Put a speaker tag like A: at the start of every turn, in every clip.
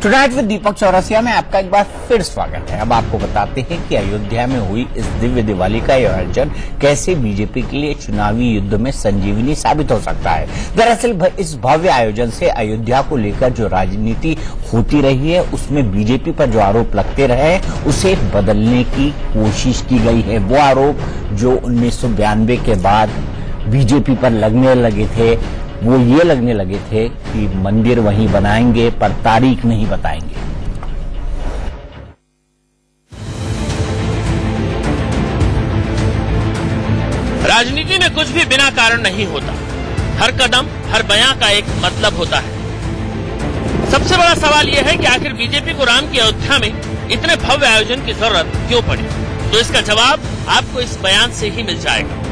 A: Tonight with दीपक चौरसिया में आपका एक बार फिर स्वागत है। अब आपको बताते हैं कि अयोध्या में हुई इस दिव्य दिवाली का आयोजन कैसे बीजेपी के लिए चुनावी युद्ध में संजीवनी साबित हो सकता है। दरअसल इस भव्य आयोजन से अयोध्या को लेकर जो राजनीति होती रही है उसमें बीजेपी पर जो आरोप लगते रहे उसे बदलने की कोशिश की गई है। वो आरोप जो 1992 के बाद बीजेपी पर लगने लगे थे वो ये लगने लगे थे कि मंदिर वहीं बनाएंगे पर तारीख नहीं बताएंगे।
B: राजनीति में कुछ भी बिना कारण नहीं होता। हर कदम हर बयां का एक मतलब होता है। सबसे बड़ा सवाल यह है कि आखिर बीजेपी को राम की अयोध्या में इतने भव्य आयोजन की जरूरत क्यों पड़ी। तो इसका जवाब आपको इस बयान से ही मिल जाएगा।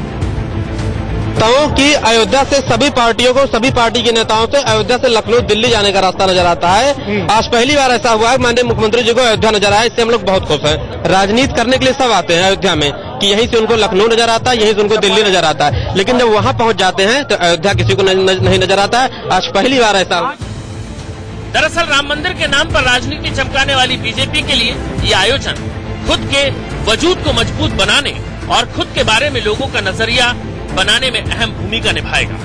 C: कि अयोध्या से सभी पार्टियों को, सभी पार्टी के नेताओं से अयोध्या से लखनऊ दिल्ली जाने का रास्ता नजर आता है। आज पहली बार ऐसा हुआ है माननीय मुख्यमंत्री जी को अयोध्या नजर आया, इससे हम लोग बहुत खुश हैं। राजनीति करने के लिए सब आते हैं अयोध्या में कि यहीं से उनको लखनऊ नजर आता है, यहीं से उनको दिल्ली नजर आता है, लेकिन जब वहां पहुंच जाते हैं तो अयोध्या किसी को नहीं नजर आता है। आज पहली बार ऐसा।
B: दरअसल राम मंदिर के नाम पर राजनीति चमकाने वाली बीजेपी के लिए ये आयोजन खुद के वजूद को मजबूत बनाने और खुद के बारे में लोगों का नजरिया बनाने में अहम भूमिका निभाएगा।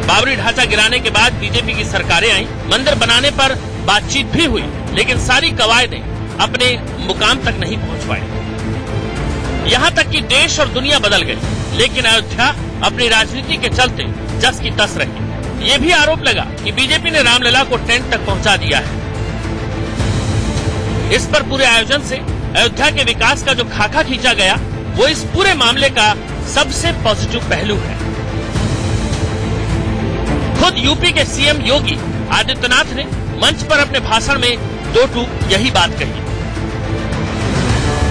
B: बाबरी ढांचा गिराने के बाद बीजेपी की सरकारें आई, मंदिर बनाने पर बातचीत भी हुई, लेकिन सारी कवायदें अपने मुकाम तक नहीं पहुंच पाई। यहां तक कि देश और दुनिया बदल गई, लेकिन अयोध्या अपनी राजनीति के चलते जस की तस रही। ये भी आरोप लगा कि बीजेपी ने रामलला को टेंट तक पहुंचा दिया है। इस पर पूरे आयोजन से अयोध्या के विकास का जो खाका खींचा गया वो इस पूरे मामले का सबसे पॉजिटिव पहलू है। खुद यूपी के सीएम योगी आदित्यनाथ ने मंच पर अपने भाषण में दो टूक यही बात कही।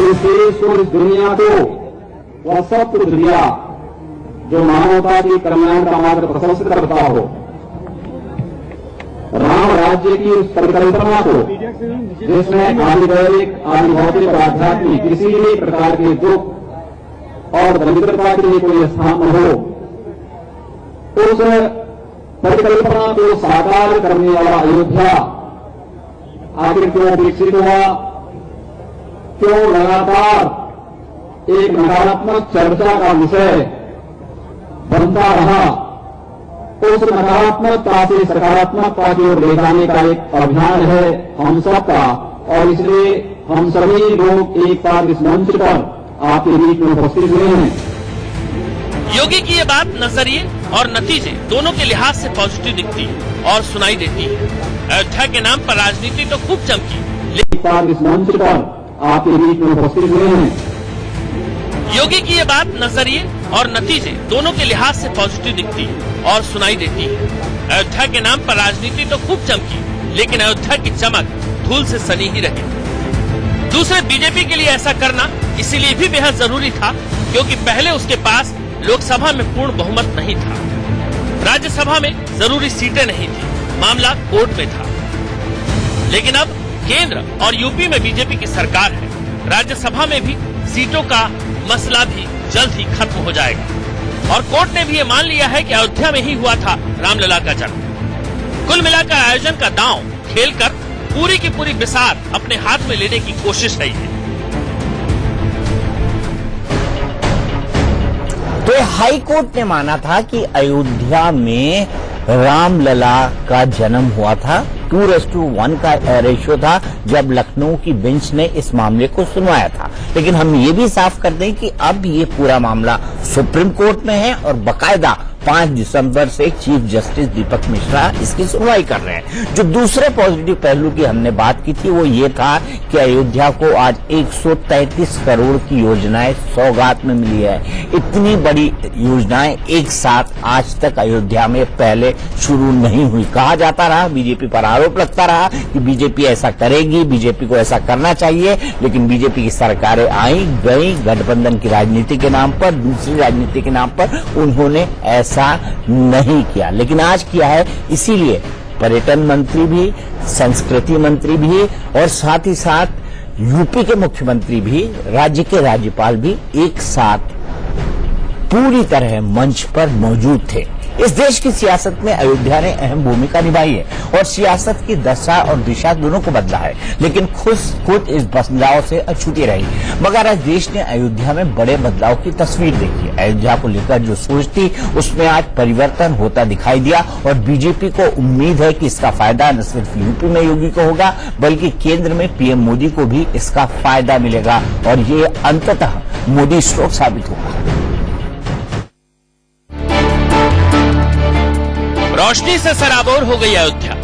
D: इस देश और इस दुनिया को वह सब कुछ दिया जो मानवता की कल्याण का मार्ग प्रशस्त करता हो। राम राज्य की उस परिकल्पना को जिसमें आधिदैविक, आधिभौतिक और आध्यात्मिक किसी भी प्रकार के दुख और दरिद्रता के लिए कोई स्थान न हो, उस परिकल्पना को साकार करने वाला अयोध्या आखिर क्यों विकसित हुआ, क्यों लगातार एक नकारात्मक चर्चा का विषय बनता रहा। उस नकारात्मकता से सकारात्मकता की ओर ले जाने का एक अभियान है हम सबका, और इसलिए हम सभी लोग एक बार इस मंच पर आपके बीच में उपस्थित हुए हैं।
B: योगी की ये बात नजरिए और नतीजे दोनों के लिहाज से पॉजिटिव दिखती है और सुनाई देती है। अयोध्या के नाम पर राजनीति तो खूब चमकी,
D: एक बार इस मंच पर आपके बीच में उपस्थित हुए हैं।
B: योगी की ये बात नजरिए और नतीजे दोनों के लिहाज से पॉजिटिव दिखती है और सुनाई देती है। अयोध्या के नाम पर राजनीति तो खूब चमकी, लेकिन अयोध्या की चमक धूल से सनी ही रही। दूसरे बीजेपी के लिए ऐसा करना इसीलिए भी बेहद जरूरी था क्योंकि पहले उसके पास लोकसभा में पूर्ण बहुमत नहीं था, राज्यसभा में जरूरी सीटें नहीं थी, मामला कोर्ट में था। लेकिन अब केंद्र और यूपी में बीजेपी की सरकार है, राज्यसभा में भी सीटों का मसला भी जल्द ही खत्म हो जाएगा और कोर्ट ने भी ये मान लिया है कि अयोध्या में ही हुआ था रामलला का जन्म। कुल मिलाकर आयोजन का दांव खेलकर पूरी की पूरी बिसात अपने हाथ में लेने की कोशिश है।
A: तो हाई कोर्ट ने माना था कि अयोध्या में रामलला का जन्म हुआ था। 2:1 का रेशियो था जब लखनऊ की बेंच ने इस मामले को सुनवाया था। लेकिन हम ये भी साफ कर दें कि अब ये पूरा मामला सुप्रीम कोर्ट में है और बकायदा 5 दिसंबर से चीफ जस्टिस दीपक मिश्रा इसकी सुनवाई कर रहे हैं। जो दूसरे पॉजिटिव पहलू की हमने बात की थी वो ये था कि अयोध्या को आज 133 करोड़ की योजनाएं सौगात में मिली है। इतनी बड़ी योजनाएं एक साथ आज तक अयोध्या में पहले शुरू नहीं हुई। कहा जाता रहा, बीजेपी पर आरोप लगता रहा कि बीजेपी ऐसा करेगी, बीजेपी को ऐसा करना चाहिए, लेकिन बीजेपी की सरकारें आई गई गठबंधन की राजनीति के नाम पर, दूसरी राजनीति के नाम पर उन्होंने ऐसा नहीं किया। लेकिन आज किया है, इसीलिए पर्यटन मंत्री भी, संस्कृति मंत्री भी और साथ ही साथ यूपी के मुख्यमंत्री भी, राज्य के राज्यपाल भी एक साथ पूरी तरह मंच पर मौजूद थे। इस देश की सियासत में अयोध्या ने अहम भूमिका निभाई है और सियासत की दशा और दिशा दोनों को बदला है, लेकिन खुद इस बदलाव से अछूती रही। मगर आज देश ने अयोध्या में बड़े बदलाव की तस्वीर देखी। अयोध्या को लेकर जो सोच थी उसमें आज परिवर्तन होता दिखाई दिया और बीजेपी को उम्मीद है कि इसका फायदा न सिर्फ यूपी में योगी को होगा बल्कि केंद्र में पीएम मोदी को भी इसका फायदा मिलेगा और ये अंततः मोदी स्ट्रोक साबित होगा।
B: रोशनी से सराबोर हो गई अयोध्या।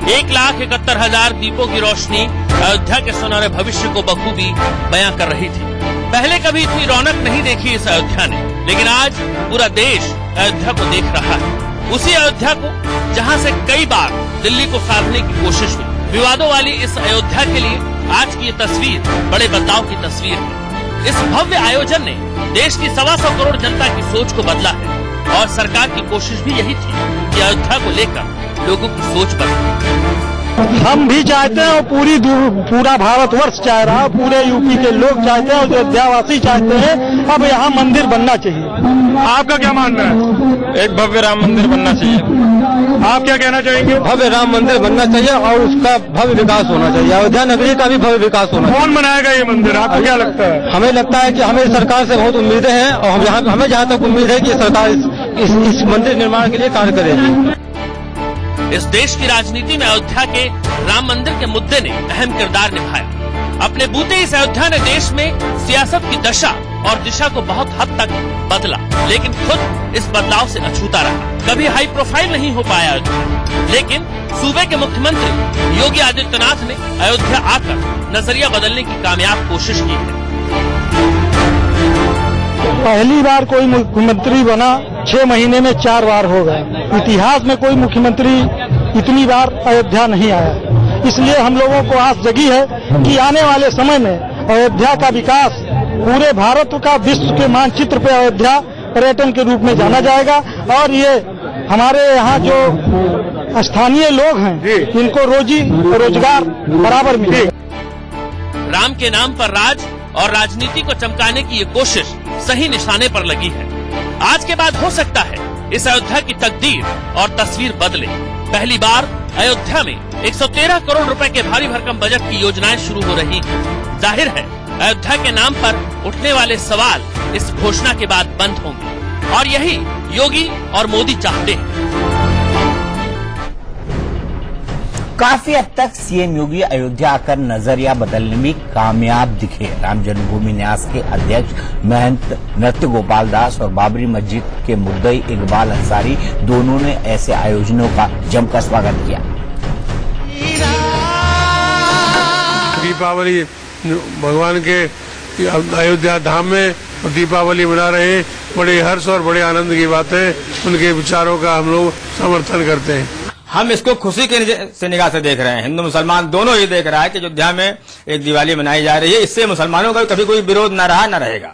B: 1,71,000 दीपों की रोशनी अयोध्या के सुनहरे भविष्य को बखूबी बयां कर रही थी। पहले कभी इतनी रौनक नहीं देखी इस अयोध्या ने, लेकिन आज पूरा देश अयोध्या को देख रहा है। उसी अयोध्या को जहां से कई बार दिल्ली को साधने की कोशिश हुई। विवादों वाली इस अयोध्या के लिए आज की ये तस्वीर बड़े बदलाव की तस्वीर है। इस भव्य आयोजन ने देश की 125 करोड़ जनता की सोच को बदला है और सरकार की कोशिश भी यही थी कि अयोध्या को लेकर लोगों की सोच बदले।
E: हम भी चाहते हैं और पूरा भारतवर्ष चाह रहा है, पूरे यूपी के लोग चाहते हैं और अयोध्यावासी चाहते हैं अब यहाँ मंदिर बनना चाहिए। आपका क्या मानना है?
C: एक भव्य राम मंदिर बनना चाहिए।
E: आप क्या कहना चाहेंगे?
C: भव्य राम मंदिर बनना चाहिए और उसका भव्य विकास होना चाहिए। अयोध्या नगरी का भी भव्य विकास होना चाहिए।
E: कौन बनाएगा ये मंदिर, आपको क्या लगता है?
C: हमें लगता है कि हमें सरकार से बहुत उम्मीदें हैं और हमें जहाँ तक उम्मीद है कि सरकार इस मंदिर निर्माण के लिए कार्य करेगी।
B: इस देश की राजनीति में अयोध्या के राम मंदिर के मुद्दे ने अहम किरदार निभाया। अपने बूते इस अयोध्या ने देश में सियासत की दशा और दिशा को बहुत हद तक बदला, लेकिन खुद इस बदलाव से अछूता रहा। कभी हाई प्रोफाइल नहीं हो पाया अयोध्या, लेकिन सूबे के मुख्यमंत्री योगी आदित्यनाथ ने अयोध्या आकर नजरिया बदलने की कामयाब कोशिश की है।
E: पहली बार कोई मुख्यमंत्री बना 6 महीने में 4 बार हो गया। इतिहास में कोई मुख्यमंत्री इतनी बार अयोध्या नहीं आया। इसलिए हम लोगों को आस जगी है कि आने वाले समय में अयोध्या का विकास पूरे भारत का विश्व के मानचित्र पे अयोध्या पर्यटन के रूप में जाना जाएगा और ये हमारे यहाँ जो स्थानीय लोग हैं इनको रोजी रोजगार बराबर मिलेगा।
B: राम के नाम पर राज और राजनीति को चमकाने की ये कोशिश सही निशाने पर लगी है। आज के बाद हो सकता है इस अयोध्या की तकदीर और तस्वीर बदले। पहली बार अयोध्या में 113 करोड़ रुपए के भारी भरकम बजट की योजनाएं शुरू हो रही हैं। जाहिर है अयोध्या के नाम पर उठने वाले सवाल इस घोषणा के बाद बंद होंगे और यही योगी और मोदी चाहते हैं।
A: काफी हद तक सीएम योगी अयोध्या आकर नजरिया बदलने में कामयाब दिखे। राम जन्मभूमि न्यास के अध्यक्ष महंत नृत्य गोपाल दास और बाबरी मस्जिद के मुद्दई इकबाल अंसारी दोनों ने ऐसे आयोजनों का जमकर स्वागत किया।
F: दीपावली भगवान के अयोध्या धाम में दीपावली मना रहे हैं। बड़े हर्ष और बड़े आनंद की बात है। उनके विचारों का हम लोग समर्थन करते हैं।
G: हम इसको खुशी के से निगाह से देख रहे हैं। हिंदू मुसलमान दोनों ही देख रहा है कि अयोध्या में एक दिवाली मनाई जा रही है। इससे मुसलमानों का कभी कोई विरोध न रहा न रहेगा।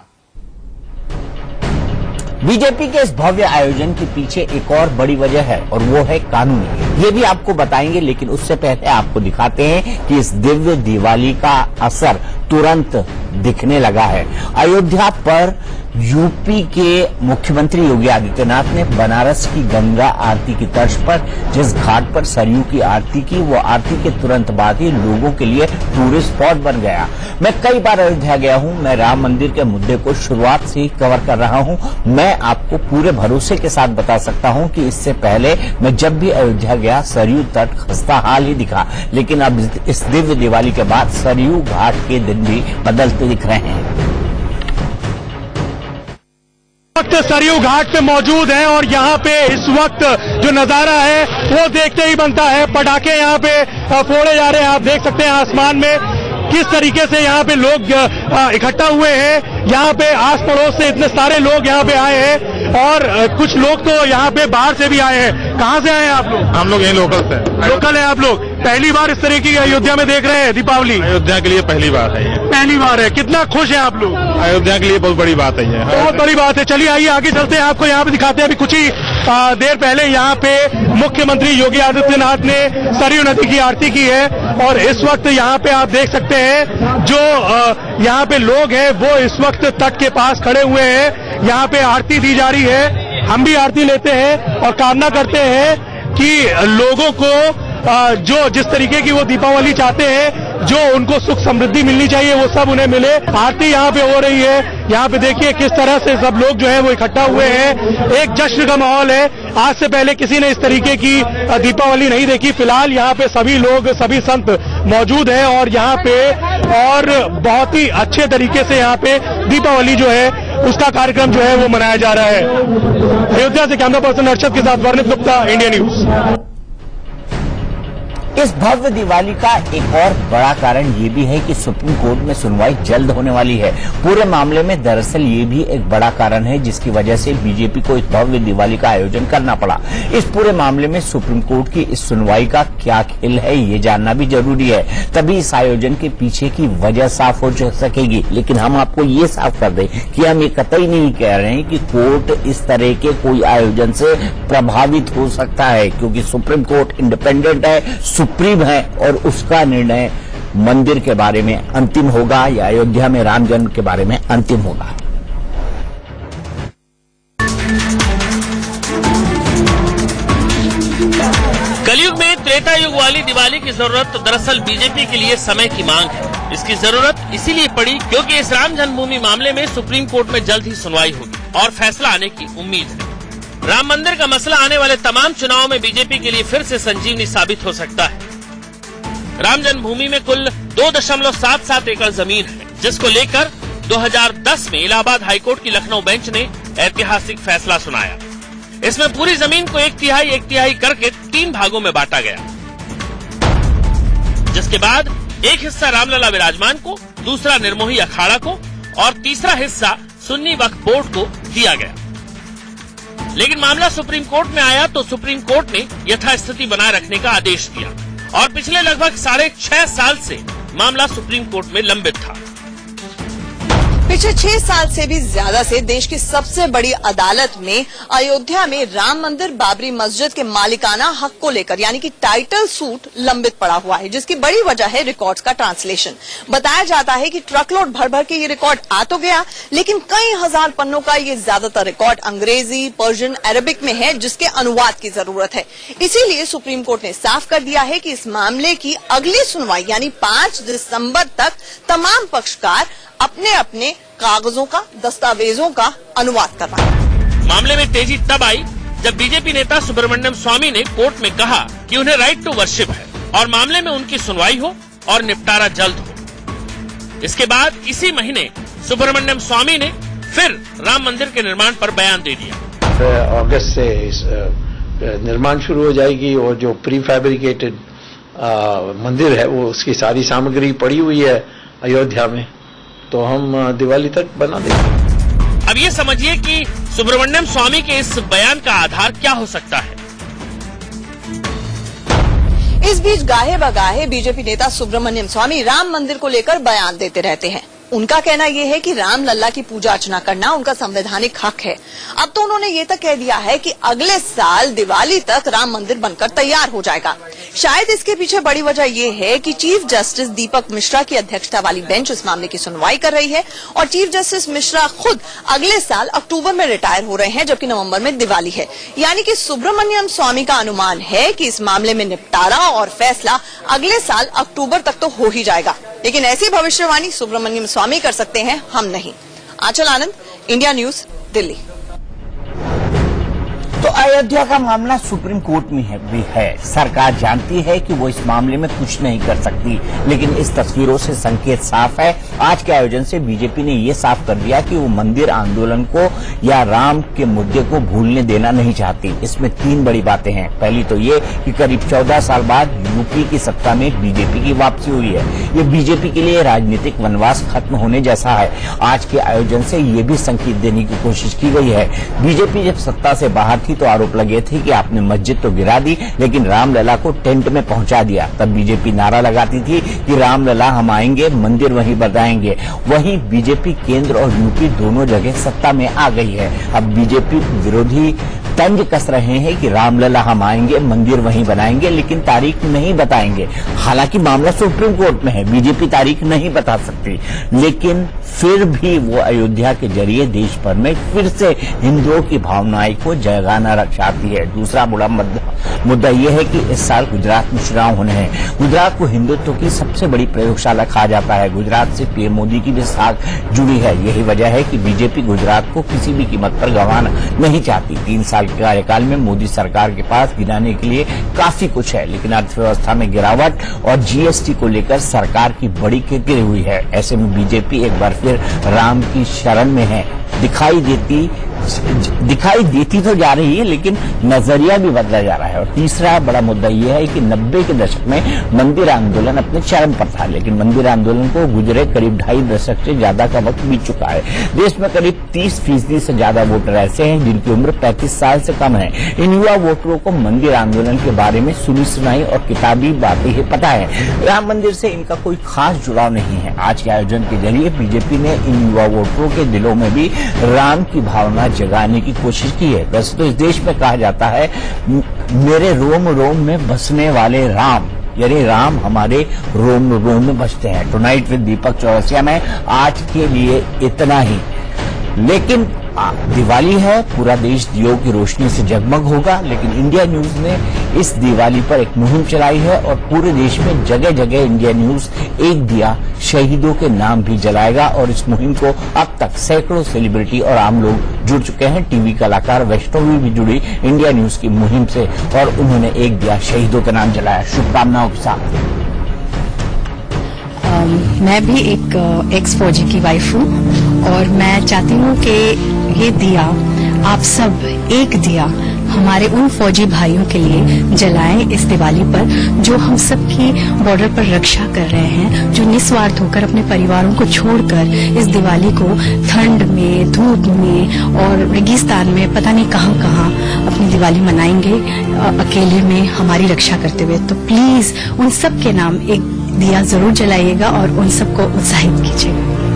A: बीजेपी के इस भव्य आयोजन के पीछे एक और बड़ी वजह है और वो है कानून। ये भी आपको बताएंगे, लेकिन उससे पहले आपको दिखाते हैं कि इस दिव्य दिवाली का असर तुरंत दिखने लगा है। अयोध्या पर यूपी के मुख्यमंत्री योगी आदित्यनाथ ने बनारस की गंगा आरती की तर्ज पर जिस घाट पर सरयू की आरती की, वो आरती के तुरंत बाद ही लोगों के लिए टूरिस्ट स्पॉट बन गया। मैं कई बार अयोध्या गया हूं। मैं राम मंदिर के मुद्दे को शुरुआत से ही कवर कर रहा हूं। मैं आपको पूरे भरोसे के साथ बता सकता हूं कि इससे पहले मैं जब भी अयोध्या गया सरयू तट खस्ता हाल ही दिखा, लेकिन अब इस दिव्य दिवाली के बाद सरयू घाट के दिन भी बदलते दिख रहे हैं।
E: वक्त सरयू घाट पे मौजूद हैं और यहाँ पे इस वक्त जो नजारा है वो देखते ही बनता है। पटाखे यहाँ पे फोड़े जा रहे हैं। आप देख सकते हैं आसमान में किस तरीके से यहाँ पे लोग इकट्ठा हुए हैं। यहाँ पे आस पड़ोस से इतने सारे लोग यहाँ पे आए हैं और कुछ लोग तो यहाँ पे बाहर से भी आए हैं। कहाँ से आए हैं आप लोग?
F: हम लोग यहीं लोकल से।
E: लोकल है आप लोग? पहली बार इस तरह की अयोध्या में देख रहे हैं दीपावली?
F: अयोध्या के लिए पहली बार है ये।
E: पहली बार है। कितना खुश हैं आप लोग?
F: अयोध्या के लिए बहुत बड़ी बात है ये।
E: बहुत बड़ी बात है। चलिए आइए आगे चलते हैं, आपको यहाँ पे दिखाते हैं। अभी कुछ ही देर पहले यहाँ पे मुख्यमंत्री योगी आदित्यनाथ ने सरयू नदी की आरती की है और इस वक्त यहाँ पे आप देख सकते हैं जो यहाँ पे लोग हैं वो इस वक्त तट के पास खड़े हुए हैं। यहाँ पे आरती दी जा रही है हम भी आरती लेते हैं और कामना करते हैं कि लोगों को जो जिस तरीके की वो दीपावली चाहते हैं, जो उनको सुख समृद्धि मिलनी चाहिए, वो सब उन्हें मिले। आरती यहाँ पे हो रही है, यहाँ पे देखिए किस तरह से सब लोग जो है वो इकट्ठा हुए हैं, एक जश्न का माहौल है। आज से पहले किसी ने इस तरीके की दीपावली नहीं देखी। फिलहाल यहाँ पे सभी लोग, सभी संत मौजूद हैं और यहाँ पे और बहुत ही अच्छे तरीके से यहाँ पे दीपावली जो है उसका कार्यक्रम जो है वो मनाया जा रहा है। अयोध्या से कैमरा पर्सन अर्शद के साथ वर्णित गुप्ता, इंडिया न्यूज।
A: इस भव्य दिवाली का एक और बड़ा कारण ये भी है कि सुप्रीम कोर्ट में सुनवाई जल्द होने वाली है। पूरे मामले में दरअसल ये भी एक बड़ा कारण है जिसकी वजह से बीजेपी को इस भव्य दिवाली का आयोजन करना पड़ा। इस पूरे मामले में सुप्रीम कोर्ट की इस सुनवाई का क्या खेल है, ये जानना भी जरूरी है, तभी इस आयोजन के पीछे की वजह साफ हो सकेगी। लेकिन हम आपको ये साफ कर दें कि हम ये कतई नहीं कह रहे हैं कि कोर्ट इस तरह के कोई आयोजन से प्रभावित हो सकता है, क्योंकि सुप्रीम कोर्ट इंडिपेंडेंट है, सुप्रीम है और उसका निर्णय मंदिर के बारे में अंतिम होगा या अयोध्या में राम जन्म के बारे में अंतिम होगा।
B: कलयुग में त्रेता युग वाली दिवाली की जरूरत दरअसल बीजेपी के लिए समय की मांग है। इसकी जरूरत इसीलिए पड़ी क्योंकि इस राम जन्मभूमि मामले में सुप्रीम कोर्ट में जल्द ही सुनवाई होगी और फैसला आने की उम्मीद है। राम मंदिर का मसला आने वाले तमाम चुनावों में बीजेपी के लिए फिर से संजीवनी साबित हो सकता है। राम जन्मभूमि में कुल 2.77 एकड़ जमीन है, जिसको लेकर 2010 में इलाहाबाद हाईकोर्ट की लखनऊ बेंच ने ऐतिहासिक फैसला सुनाया। इसमें पूरी जमीन को एक तिहाई करके 3 भागों में बांटा गया, जिसके बाद एक हिस्सा रामलला विराजमान को, दूसरा निर्मोही अखाड़ा को और तीसरा हिस्सा सुन्नी वक्फ बोर्ड को दिया गया। लेकिन मामला सुप्रीम कोर्ट में आया तो सुप्रीम कोर्ट ने यथास्थिति बनाए रखने का आदेश दिया और पिछले लगभग 6.5 साल से मामला सुप्रीम कोर्ट में लंबित था।
H: पिछले 6 साल से भी ज्यादा से देश की सबसे बड़ी अदालत में अयोध्या में राम मंदिर बाबरी मस्जिद के मालिकाना हक को लेकर यानी कि टाइटल सूट लंबित पड़ा हुआ है, जिसकी बड़ी वजह है रिकॉर्ड्स का ट्रांसलेशन। बताया जाता है कि ट्रकलोड भर भर के ये रिकॉर्ड आ तो गया, लेकिन कई हजार पन्नों का ये ज्यादातर रिकॉर्ड अंग्रेजी, पर्शियन, अरबिक में है, जिसके अनुवाद की जरूरत है। इसीलिए सुप्रीम कोर्ट ने साफ कर दिया है कि इस मामले की अगली सुनवाई यानी 5 दिसंबर तक तमाम पक्षकार अपने अपने कागजों का, दस्तावेजों का अनुवाद करवाएं।
B: मामले में तेजी तब आई जब बीजेपी नेता सुब्रमण्यम स्वामी ने कोर्ट में कहा कि उन्हें राइट टू वर्शिप है और मामले में उनकी सुनवाई हो और निपटारा जल्द हो। इसके बाद इसी महीने सुब्रमण्यम स्वामी ने फिर राम मंदिर के निर्माण पर बयान दे दिया।
I: अगस्त से निर्माण शुरू हो जाएगी और जो प्री फैब्रिकेटेड मंदिर है वो उसकी सारी सामग्री पड़ी हुई है अयोध्या में, तो हम दिवाली तक बना देंगे।
B: अब ये समझिए कि सुब्रमण्यम स्वामी के इस बयान का आधार क्या हो सकता है।
H: इस बीच गाहे बगाहे बीजेपी नेता सुब्रमण्यम स्वामी राम मंदिर को लेकर बयान देते रहते हैं। उनका कहना यह है कि राम लल्ला की पूजा अर्चना करना उनका संवैधानिक हक है। अब तो उन्होंने ये तक कह दिया है कि अगले साल दिवाली तक राम मंदिर बनकर तैयार हो जाएगा। शायद इसके पीछे बड़ी वजह यह है कि चीफ जस्टिस दीपक मिश्रा की अध्यक्षता वाली बेंच इस मामले की सुनवाई कर रही है और चीफ जस्टिस मिश्रा खुद अगले साल अक्टूबर में रिटायर हो रहे हैं, जबकि नवंबर में दिवाली है। यानी कि सुब्रमण्यम स्वामी का अनुमान है कि इस मामले में निपटारा और फैसला अगले साल अक्टूबर तक तो हो ही जाएगा। लेकिन ऐसी भविष्यवाणी सुब्रमण्यम स्वामी कर सकते हैं, हम नहीं। आंचल आनंद, इंडिया न्यूज, दिल्ली।
A: तो अयोध्या का मामला सुप्रीम कोर्ट में भी है। सरकार जानती है कि वो इस मामले में कुछ नहीं कर सकती, लेकिन इस तस्वीरों से संकेत साफ है। आज के आयोजन से बीजेपी ने ये साफ कर दिया कि वो मंदिर आंदोलन को या राम के मुद्दे को भूलने देना नहीं चाहती। इसमें 3 बड़ी बातें हैं। पहली तो ये कि करीब 14 साल बाद यूपी की सत्ता में बीजेपी की वापसी हुई है। ये बीजेपी के लिए राजनीतिक वनवास खत्म होने जैसा है। आज के आयोजन से ये भी संकेत देने की कोशिश की गई है। बीजेपी जब सत्ता से बाहर थी तो आरोप लगे थे कि आपने मस्जिद तो गिरा दी, लेकिन रामलला को टेंट में पहुंचा दिया। तब बीजेपी नारा लगाती थी कि रामलला हम आएंगे, मंदिर वहीं बनाएंगे। वहीं बीजेपी केंद्र और यूपी दोनों जगह सत्ता में आ गई है। अब बीजेपी विरोधी तंज कस रहे हैं कि रामलला हम आएंगे, मंदिर वहीं बनाएंगे, लेकिन तारीख नहीं बताएंगे। हालांकि मामला सुप्रीम कोर्ट में है, बीजेपी तारीख नहीं बता सकती, लेकिन फिर भी वो अयोध्या के जरिए देश भर में फिर से हिंदुओं की भावनाएं को जगाना चाहती है। दूसरा बड़ा मुद्दा यह है कि इस साल गुजरात में चुनाव होने हैं। गुजरात को हिंदुत्व की सबसे बड़ी प्रयोगशाला कहा जाता है। गुजरात से पीएम मोदी की भी साख जुड़ी है। यही वजह है कि बीजेपी गुजरात को किसी भी कीमत पर गंवाना नहीं चाहती। 3 साल के कार्यकाल में मोदी सरकार के पास गिनाने के लिए काफी कुछ है, लेकिन अर्थव्यवस्था में गिरावट और जीएसटी को लेकर सरकार की बड़ी गिरी हुई है। ऐसे में बीजेपी एक बार फिर राम की शरण में है। दिखाई देती तो जा रही है, लेकिन नजरिया भी बदला जा रहा है। और तीसरा बड़ा मुद्दा यह है कि 90 के दशक में मंदिर आंदोलन अपने चरम पर था, लेकिन मंदिर आंदोलन को गुजरे करीब 2.5 दशक से ज्यादा का वक्त बीत चुका है। देश में करीब 30% से ज्यादा वोटर ऐसे हैं जिनकी उम्र 35 साल से कम है। इन युवा वोटरों को मंदिर आंदोलन के बारे में सुनी सुनाई और किताबी बातें ही पता है। राम मंदिर से इनका कोई खास जुड़ाव नहीं है। आज के आयोजन के जरिए बीजेपी ने इन युवा वोटरों के दिलों में भी राम की भावना जगाने की कोशिश की है। वैसे तो इस देश में कहा जाता है मेरे रोम रोम में बसने वाले राम, यानी राम हमारे रोम रोम में बसते हैं। टुनाइट विद दीपक चौरसिया में आज के लिए इतना ही। लेकिन दिवाली है, पूरा देश दियों की रोशनी से जगमग होगा, लेकिन इंडिया न्यूज ने इस दिवाली पर एक मुहिम चलाई है और पूरे देश में जगह जगह इंडिया न्यूज एक दिया शहीदों के नाम भी जलाएगा। और इस मुहिम को अब तक सैकड़ों सेलिब्रिटी और आम लोग जुड़ चुके हैं। टीवी कलाकार वैष्णवी भी जुड़ी इंडिया न्यूज की मुहिम से और उन्होंने एक दिया शहीदों के नाम जलाया। शुभकामनाओं के साथ।
J: मैं भी एक एक्स फौजी की वाइफ हूँ और मैं चाहती हूँ कि ये दिया आप सब एक दिया हमारे उन फौजी भाइयों के लिए जलाएं इस दिवाली पर, जो हम सबकी बॉर्डर पर रक्षा कर रहे हैं, जो निस्वार्थ होकर अपने परिवारों को छोड़कर इस दिवाली को ठंड में, धूप में और रेगिस्तान में पता नहीं कहाँ अपनी दिवाली मनाएंगे अकेले में हमारी रक्षा करते हुए। तो प्लीज उन सब के नाम एक दिया जरूर जलाइएगा और उन सबको उत्साहित कीजिएगा।